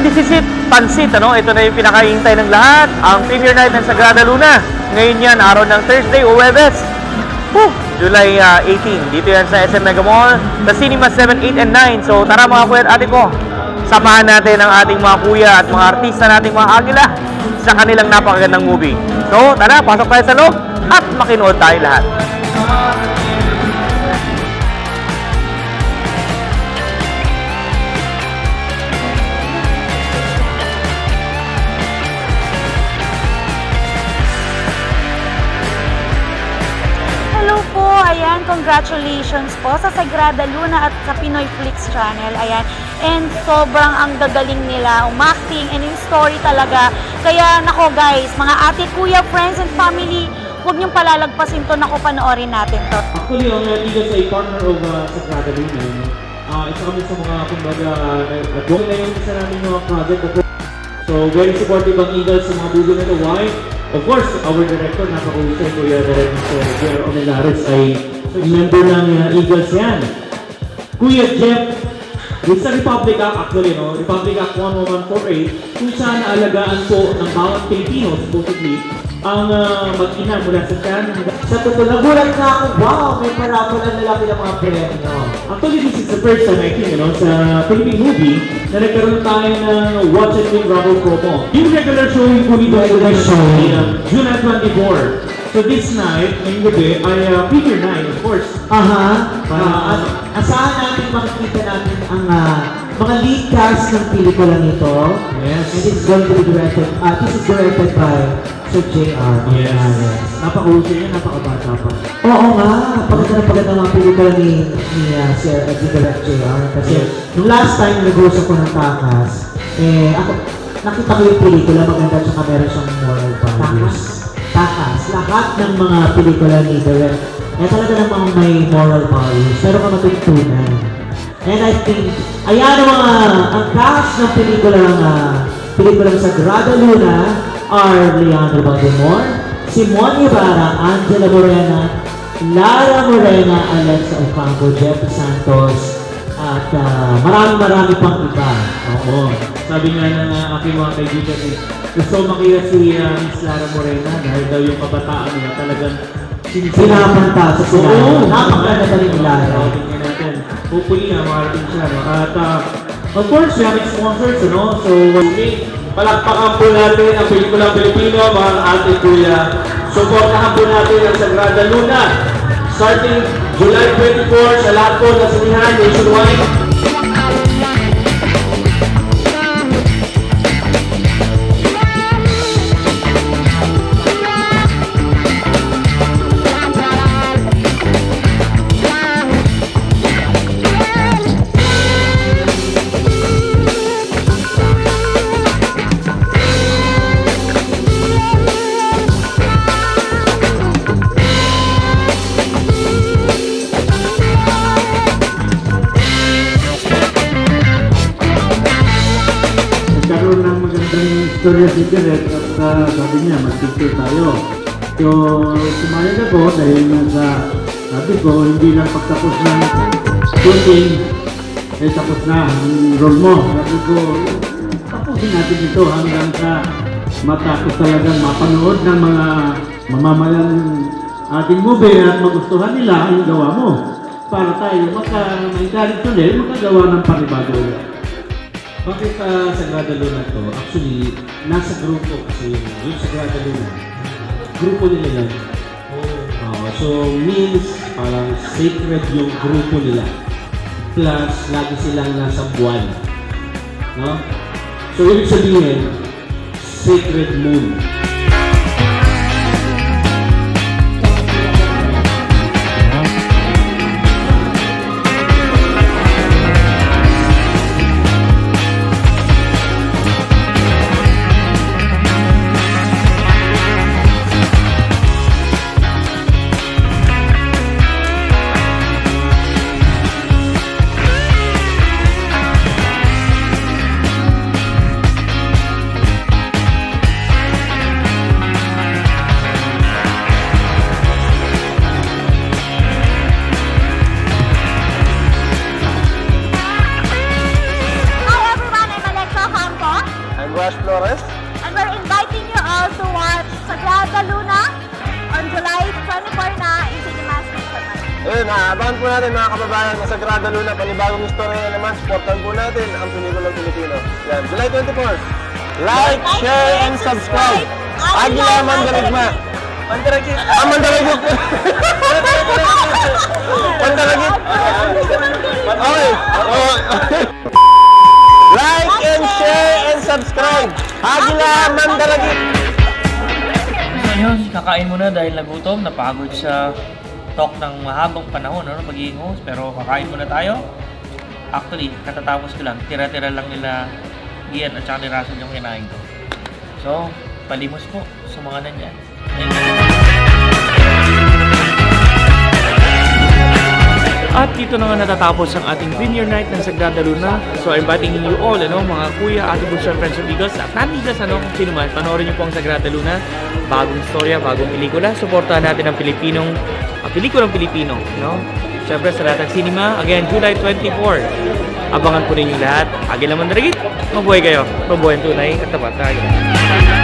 this is it, Pansit, ano? Ito na yung pinakahintay ng lahat. Ang premiere night ng Sagrada Luna. Ngayon yan, araw ng Thursday o Webes. July 18. Dito yan sa SM Mega Mall, sa Cinema 7, 8, and 9. So tara mga kuya at ate ko, samahan natin ang ating mga kuya at mga artista nating mga agila sa kanilang napakagandang movie. So tara, pasok tayo sa loob at makinood tayo lahat. Ayan, congratulations po sa Sagrada Luna at sa Pinoy Flix Channel. Ayan, and sobrang ang gagaling nila, umacting and in story talaga. Kaya nako guys, mga ate, kuya, friends and family, huwag niyong palalagpasin to, naku, panoorin natin to. Actually, ang Eagles ay partner of Sagrada Luna. Isa kami sa mga, kumbaga, nag-go na yung isa namin mga project. So, very supportive ang Eagles sa mga bugo na ito. Why? Of course, our director, napakausay, Kuya Director Jer Onelares ay member ng Eagles yan. Kuya Jeff, it's a Republic Act actually, no? Republic Act 11148, kung saan naalagaan po ng bawat Pilipino, supposedly, ang mag-ina mula sa tiyan. Sa totoo, nagulat na ako, wow, may parabola nila ng mga premyo. Actually, this is the first time I think, sa Philippine movie na nagkaroon tayo ng Watch and Win Bravo promo. Yung regular showing po nito ay June 24. So this night, ngayong gabi, ay premiere night, of course. Asahan natin makikita natin ang mga lead cast ng pelikula nito. Yes. And it's going to be directed, this is directed by Sir J.R. Yes. Napaka-uso niya, napaka-bata pa. Oo nga, pagkita ng mga pelikula ni Sir Direct J.R. Kasi nung last time nag-usap ko ng Takas, ako, nakita ko yung pelikula, maganda tsaka meron siyang moral values. Takas. Lahat ng mga pelikula ni Direct, talaga namang may moral values, pero ka matutunan. And I think, ayan ang cast ng pelikulang Sagrada Luna are Leandro Baltimore, Simon Ibarra, Angela Morena, Lara Morena, Alexa Ocampo, Jeff Santos, at marami pang iba. Oo. Sabi nga ng aking mga kaibigan, gusto makita si Miss Lara Morena dahil daw yung kabataan niya talagang pinapanta sa sila. Napakaganda pa rin nila. Tingnan natin. Hopefully, makarating siya. No? At of course, we have sponsors, no? So, palakpakan po natin ang pelikulang Pilipino, mga ate kuya. Supportahan po natin ang Sagrada Luna. Starting July 24 sa lahat po na sinihan nationwide. Victoria's Secret at sabi niya, mag-picture tayo. So, sumayag ako dahil sabi ko, hindi lang pagtapos ng shooting, tapos na ang role mo. Sabi ko, tapusin natin ito hanggang sa matapos talagang mapanood ng mga mamamayan ating movie at magustuhan nila ang gawa mo. Para tayo maka-encourage ulit, makagawa ng panibago. Bakit Sagrada Luna to? Actually, nasa grupo kasi yung Sagrada Luna. Grupo nila yan. So, means parang sacred yung grupo nila. Plus, lagi silang nasa buwan. No? So, ibig sabihin, sacred moon. Sagrada Luna on July 24 na in Cinemas naman. Ayun, abangan po natin mga kababayan na Sagrada Luna, panibagong istorya na naman, supportan po natin ang pelikulang Pilipino. Yan, July 24. Like, share, and subscribe. Agila Mandaragma. Mandaragit. Mandaragit. Mandaragit. Okay. Like and share and subscribe. Agila Mandaragit. So yun, kakain muna dahil nagutom, napagod sa talk ng mahabang panahon, magiging host. Pero kakain muna tayo. Actually, katatapos ko lang, tira-tira lang nila Gian at saka ni Russell yung kinain ko. So, palimos po sa mga nandyan. At dito na nga natatapos ang ating premiere night ng Sagrada Luna. So, I'm inviting you all, mga kuya, ate bunso, and friends of Eagles. At non-Eagles, kung sino man, panoorin niyo po ang Sagrada Luna. Bagong storya, bagong pelikula. Suportahan natin ang pelikulang Pilipino, Siyempre sa lahat ng cinema, again, July 24. Abangan po ninyo lahat. Agila Mandaragit. Mabuhay kayo. Mabuhay ang tunay at tapat na